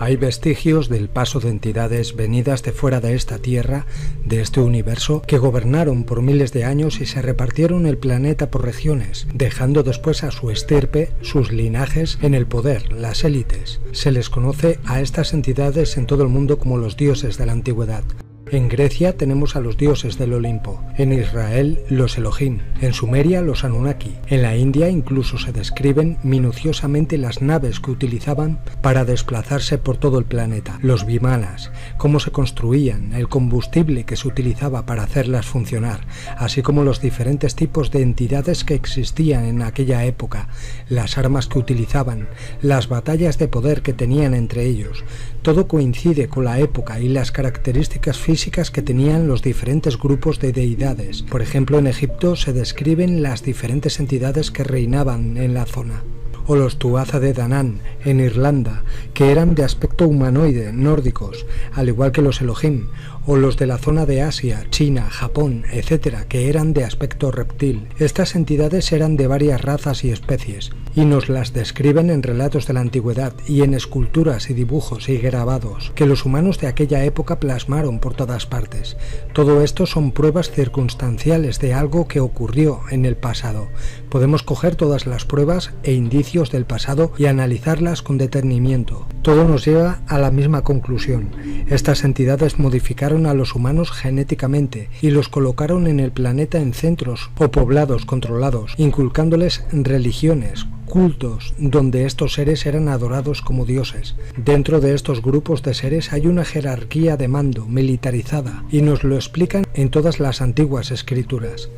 Hay vestigios del paso de entidades venidas de fuera de esta tierra, de este universo, que gobernaron por miles de años y se repartieron el planeta por regiones, dejando después a su estirpe, sus linajes, en el poder, las élites. Se les conoce a estas entidades en todo el mundo como los dioses de la antigüedad. En Grecia tenemos a los dioses del Olimpo, en Israel los Elohim, en Sumeria los Anunnaki, en la India incluso se describen minuciosamente las naves que utilizaban para desplazarse por todo el planeta, los vimanas, cómo se construían, el combustible que se utilizaba para hacerlas funcionar, así como los diferentes tipos de entidades que existían en aquella época, las armas que utilizaban, las batallas de poder que tenían entre ellos. Todo coincide con la época y las características físicas que tenían los diferentes grupos de deidades. Por ejemplo, en Egipto se describen las diferentes entidades que reinaban en la zona. O los Tuatha de Danann, en Irlanda, que eran de aspecto humanoide, nórdicos, al igual que los Elohim, o los de la zona de Asia, China, Japón, etc., que eran de aspecto reptil. Estas entidades eran de varias razas y especies, y nos las describen en relatos de la antigüedad y en esculturas y dibujos y grabados que los humanos de aquella época plasmaron por todas partes. Todo esto son pruebas circunstanciales de algo que ocurrió en el pasado. Podemos coger todas las pruebas e indicios del pasado y analizarlas con detenimiento. Todo nos lleva a la misma conclusión. Estas entidades modificaron a los humanos genéticamente y los colocaron en el planeta en centros o poblados controlados, inculcándoles religiones, cultos, donde estos seres eran adorados como dioses. Dentro de estos grupos de seres hay una jerarquía de mando militarizada y nos lo explican en todas las antiguas escrituras.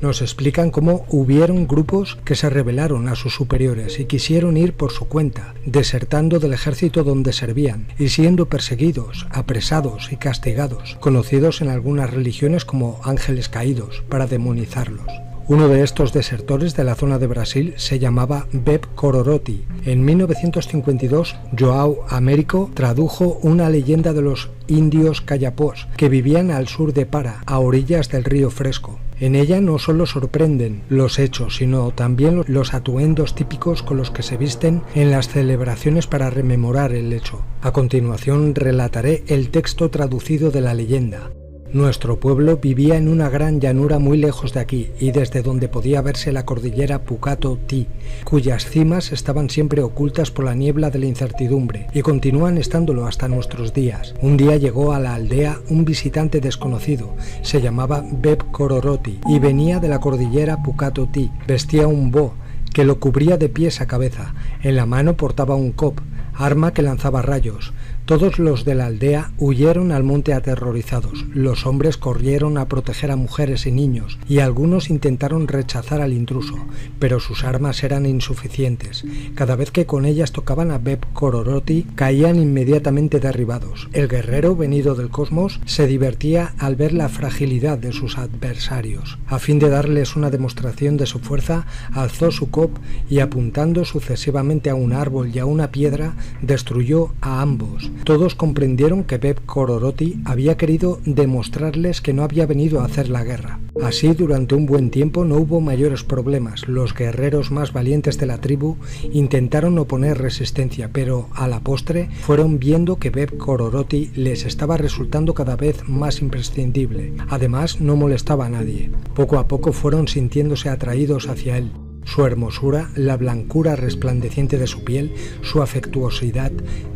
Nos explican cómo hubieron grupos que se rebelaron a sus superiores y quisieron ir por su cuenta, desertando del ejército donde servían y siendo perseguidos, apresados y castigados, conocidos en algunas religiones como ángeles caídos, para demonizarlos. Uno de estos desertores de la zona de Brasil se llamaba Beb Kororoti. En 1952, João Américo tradujo una leyenda de los indios Kayapós, que vivían al sur de Para, a orillas del río Fresco. En ella no solo sorprenden los hechos, sino también los atuendos típicos con los que se visten en las celebraciones para rememorar el hecho. A continuación relataré el texto traducido de la leyenda. Nuestro pueblo vivía en una gran llanura muy lejos de aquí y desde donde podía verse la cordillera Pukato-Ti, cuyas cimas estaban siempre ocultas por la niebla de la incertidumbre y continúan estándolo hasta nuestros días. Un día llegó a la aldea un visitante desconocido, se llamaba Beb Kororoti y venía de la cordillera Pukato-Ti. Vestía un bo que lo cubría de pies a cabeza, en la mano portaba un kop, arma que lanzaba rayos. Todos los de la aldea huyeron al monte aterrorizados. Los hombres corrieron a proteger a mujeres y niños, y algunos intentaron rechazar al intruso, pero sus armas eran insuficientes. Cada vez que con ellas tocaban a Beb Kororoti, caían inmediatamente derribados. El guerrero venido del cosmos se divertía al ver la fragilidad de sus adversarios. A fin de darles una demostración de su fuerza, alzó su kop y apuntando sucesivamente a un árbol y a una piedra, destruyó a ambos. Todos comprendieron que Beb Kororoti había querido demostrarles que no había venido a hacer la guerra. Así, durante un buen tiempo no hubo mayores problemas. Los guerreros más valientes de la tribu intentaron oponer resistencia, pero a la postre fueron viendo que Beb Kororoti les estaba resultando cada vez más imprescindible. Además, no molestaba a nadie. Poco a poco fueron sintiéndose atraídos hacia él. Su hermosura, la blancura resplandeciente de su piel, su afectuosidad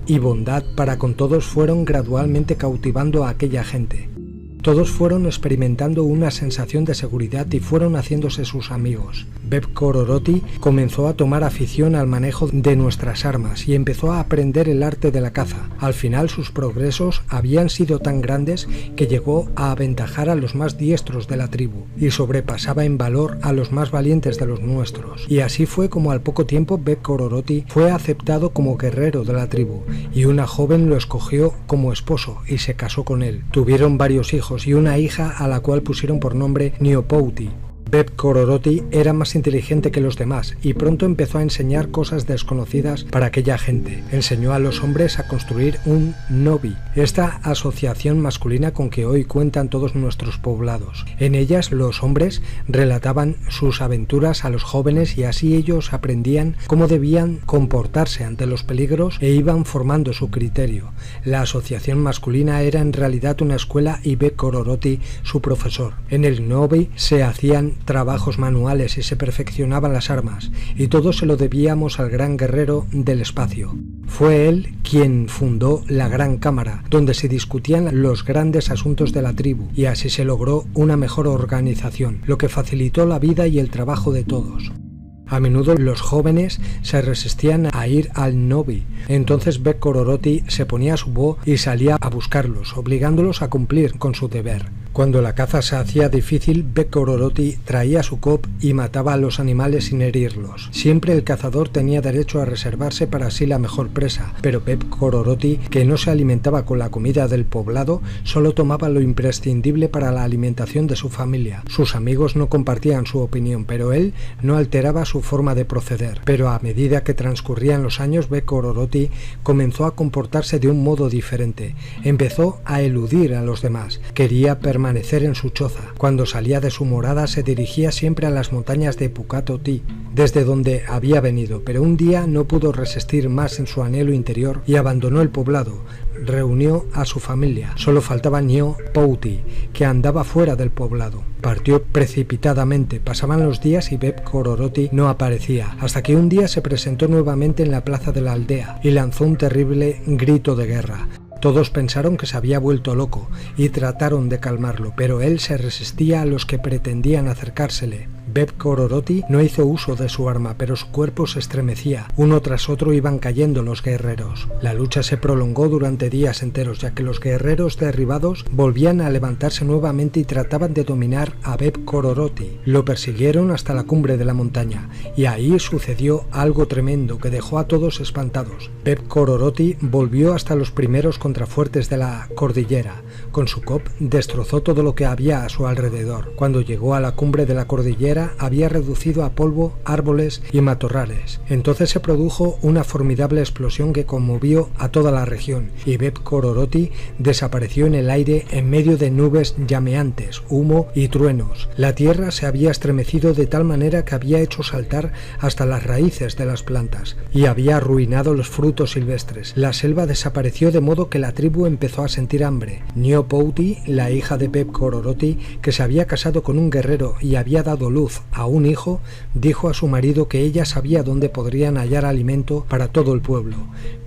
y bondad para con todos fueron gradualmente cautivando a aquella gente. Todos fueron experimentando una sensación de seguridad y fueron haciéndose sus amigos. Beb Kororoti comenzó a tomar afición al manejo de nuestras armas y empezó a aprender el arte de la caza. Al final sus progresos habían sido tan grandes que llegó a aventajar a los más diestros de la tribu y sobrepasaba en valor a los más valientes de los nuestros. Y así fue como al poco tiempo Beb Kororoti fue aceptado como guerrero de la tribu y una joven lo escogió como esposo y se casó con él. Tuvieron varios hijos y una hija a la cual pusieron por nombre Niopouti. Beb Kororoti era más inteligente que los demás y pronto empezó a enseñar cosas desconocidas para aquella gente. Enseñó a los hombres a construir un Novi, esta asociación masculina con que hoy cuentan todos nuestros poblados. En ellas los hombres relataban sus aventuras a los jóvenes y así ellos aprendían cómo debían comportarse ante los peligros e iban formando su criterio. La asociación masculina era en realidad una escuela y Beb Kororoti su profesor. En el Novi se hacían trabajos manuales y se perfeccionaban las armas, y todo se lo debíamos al gran guerrero del espacio. Fue él quien fundó la Gran Cámara, donde se discutían los grandes asuntos de la tribu, y así se logró una mejor organización, lo que facilitó la vida y el trabajo de todos. A menudo los jóvenes se resistían a ir al Novi, entonces Beb Kororoti se ponía su bo y salía a buscarlos, obligándolos a cumplir con su deber. Cuando la caza se hacía difícil, Beb Kororoti traía su cop y mataba a los animales sin herirlos. Siempre el cazador tenía derecho a reservarse para sí la mejor presa, pero Beb Kororoti, que no se alimentaba con la comida del poblado, solo tomaba lo imprescindible para la alimentación de su familia. Sus amigos no compartían su opinión, pero él no alteraba su forma de proceder. Pero a medida que transcurrían los años, Beb Kororoti comenzó a comportarse de un modo diferente. Empezó a eludir a los demás. Quería permanecer en su choza. Cuando salía de su morada se dirigía siempre a las montañas de Pukatoti, desde donde había venido, pero un día no pudo resistir más en su anhelo interior y abandonó el poblado. Reunió a su familia. Solo faltaba Nio Pouti, que andaba fuera del poblado. Partió precipitadamente. Pasaban los días y Beb Kororoti no aparecía, hasta que un día se presentó nuevamente en la plaza de la aldea y lanzó un terrible grito de guerra. Todos pensaron que se había vuelto loco y trataron de calmarlo, pero él se resistía a los que pretendían acercársele. Beb Kororoti no hizo uso de su arma, pero su cuerpo se estremecía. Uno tras otro iban cayendo los guerreros. La lucha se prolongó durante días enteros, ya que los guerreros derribados volvían a levantarse nuevamente y trataban de dominar a Beb Kororoti. Lo persiguieron hasta la cumbre de la montaña, y ahí sucedió algo tremendo que dejó a todos espantados. Beb Kororoti volvió hasta los primeros contrafuertes de la cordillera. Con su cop destrozó todo lo que había a su alrededor. Cuando llegó a la cumbre de la cordillera, había reducido a polvo árboles y matorrales. Entonces se produjo una formidable explosión que conmovió a toda la región y Beb Kororoti desapareció en el aire en medio de nubes llameantes, humo y truenos. La tierra se había estremecido de tal manera que había hecho saltar hasta las raíces de las plantas y había arruinado los frutos silvestres. La selva desapareció de modo que la tribu empezó a sentir hambre. Nio Pouti, la hija de Beb Kororoti, que se había casado con un guerrero y había dado luz a un hijo, dijo a su marido que ella sabía dónde podrían hallar alimento para todo el pueblo,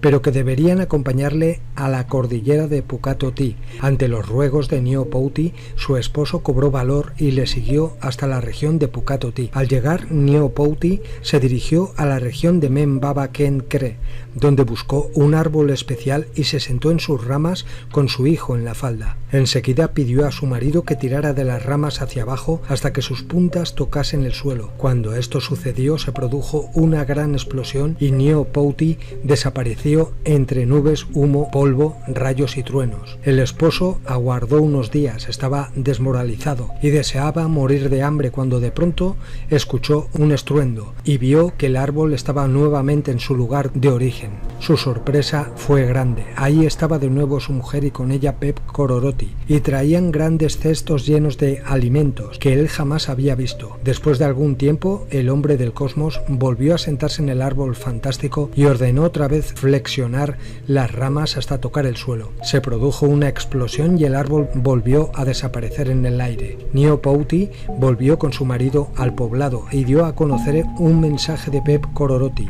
pero que deberían acompañarle a la cordillera de Pukatoti. Ante los ruegos de Nio Pouti, su esposo cobró valor y le siguió hasta la región de Pukatoti. Al llegar, Nio Pouti se dirigió a la región de Membaba Kenkre, donde buscó un árbol especial y se sentó en sus ramas con su hijo en la falda. Enseguida pidió a su marido que tirara de las ramas hacia abajo hasta que sus puntas tocasen el suelo. Cuando esto sucedió, se produjo una gran explosión y Nio Pouti desapareció entre nubes, humo, polvo, rayos y truenos. El esposo aguardó unos días, estaba desmoralizado y deseaba morir de hambre cuando de pronto escuchó un estruendo y vio que el árbol estaba nuevamente en su lugar de origen. Su sorpresa fue grande. Ahí estaba de nuevo su mujer y con ella Beb Kororoti, y traían grandes cestos llenos de alimentos que él jamás había visto. Después de algún tiempo, el hombre del cosmos volvió a sentarse en el árbol fantástico y ordenó otra vez flexionar las ramas hasta tocar el suelo. Se produjo una explosión y el árbol volvió a desaparecer en el aire. Nio Pouti volvió con su marido al poblado y dio a conocer un mensaje de Beb Kororoti.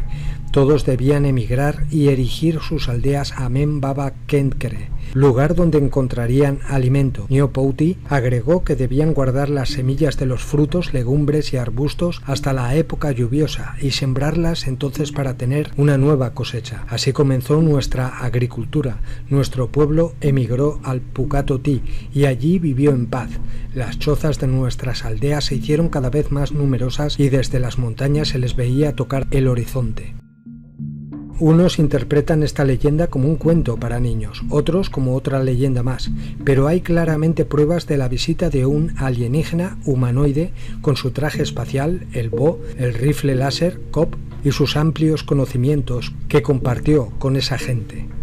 Todos debían emigrar y erigir sus aldeas a Membaba Kenkre, lugar donde encontrarían alimento. Nio Pouti agregó que debían guardar las semillas de los frutos, legumbres y arbustos hasta la época lluviosa y sembrarlas entonces para tener una nueva cosecha. Así comenzó nuestra agricultura. Nuestro pueblo emigró al Pukatoti y allí vivió en paz. Las chozas de nuestras aldeas se hicieron cada vez más numerosas y desde las montañas se les veía tocar el horizonte. Unos interpretan esta leyenda como un cuento para niños, otros como otra leyenda más, pero hay claramente pruebas de la visita de un alienígena humanoide con su traje espacial, el Bo, el rifle láser, COP y sus amplios conocimientos que compartió con esa gente.